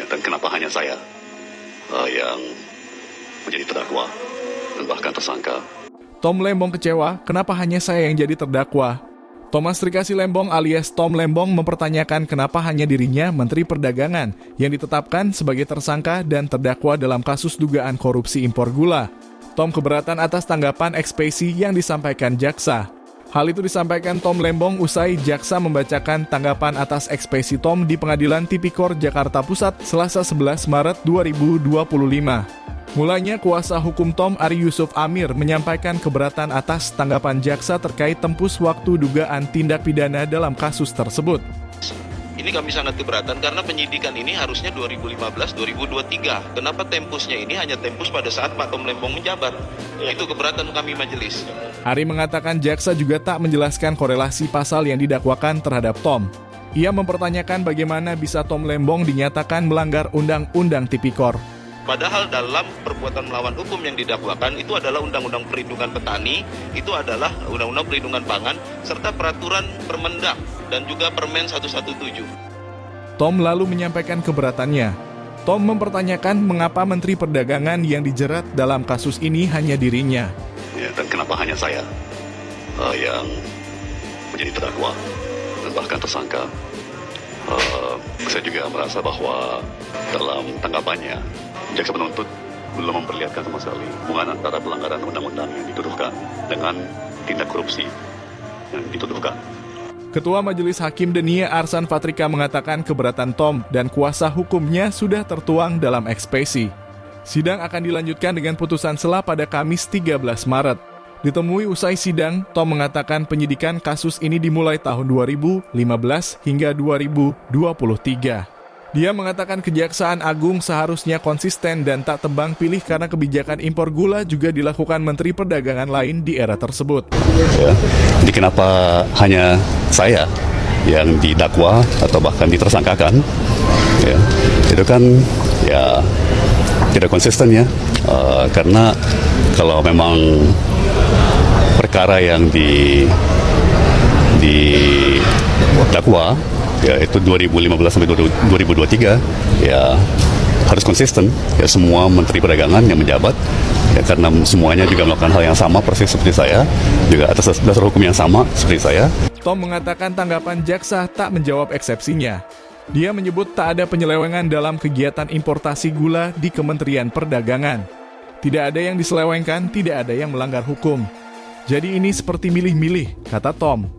Dan kenapa hanya saya yang menjadi terdakwa dan bahkan tersangka? Tom Lembong kecewa, kenapa hanya saya yang jadi terdakwa? Thomas Trikasi Lembong alias Tom Lembong mempertanyakan kenapa hanya dirinya, Menteri Perdagangan, yang ditetapkan sebagai tersangka dan terdakwa dalam kasus dugaan korupsi impor gula. Tom keberatan atas tanggapan ekspesi yang disampaikan jaksa. Hal itu disampaikan Tom Lembong usai jaksa membacakan tanggapan atas ekspesi Tom di Pengadilan Tipikor Jakarta Pusat Selasa 11 Maret 2025. Mulanya kuasa hukum Tom Ari Yusuf Amir menyampaikan keberatan atas tanggapan jaksa terkait tembus waktu dugaan tindak pidana dalam kasus tersebut. Ini kami sangat keberatan karena penyidikan ini harusnya 2015-2023. Kenapa tempusnya ini hanya tempus pada saat Pak Tom Lembong menjabat? Itu keberatan kami majelis. Ari mengatakan jaksa juga tak menjelaskan korelasi pasal yang didakwakan terhadap Tom. Ia mempertanyakan bagaimana bisa Tom Lembong dinyatakan melanggar Undang-Undang Tipikor. Padahal dalam perbuatan melawan hukum yang didakwakan itu adalah Undang-Undang Perlindungan Petani, itu adalah Undang-Undang Perlindungan Pangan, serta Peraturan Permendak dan juga Permen 117. Tom lalu menyampaikan keberatannya. Tom mempertanyakan mengapa Menteri Perdagangan yang dijerat dalam kasus ini hanya dirinya. Dan kenapa hanya saya yang menjadi terdakwa dan bahkan tersangka? Saya juga merasa bahwa dalam tanggapannya jaksa penuntut belum memperlihatkan sama sekali hubungan antara pelanggaran undang-undang yang dituduhkan dengan tindak korupsi yang dituduhkan. Ketua Majelis Hakim Denia Arsan Fatrika mengatakan keberatan Tom dan kuasa hukumnya sudah tertuang dalam ekspesi. Sidang akan dilanjutkan dengan putusan sela pada Kamis 13 Maret. Ditemui usai sidang, Tom mengatakan penyidikan kasus ini dimulai tahun 2015 hingga 2023. Dia mengatakan Kejaksaan Agung seharusnya konsisten dan tak tebang pilih karena kebijakan impor gula juga dilakukan Menteri Perdagangan lain di era tersebut. Jadi kenapa hanya saya yang didakwa atau bahkan ditersangkakan? Itu kan tidak konsisten ya, karena kalau memang perkara yang didakwa itu 2015 sampai 2023 harus konsisten semua Menteri Perdagangan yang menjabat karena semuanya juga melakukan hal yang sama persis seperti saya, juga atas dasar hukum yang sama seperti saya. Tom mengatakan tanggapan jaksa tak menjawab eksepsinya. Dia menyebut tak ada penyelewengan dalam kegiatan importasi gula di Kementerian Perdagangan. Tidak ada yang diselewengkan, tidak ada yang melanggar hukum. Jadi ini seperti milih-milih, kata Tom.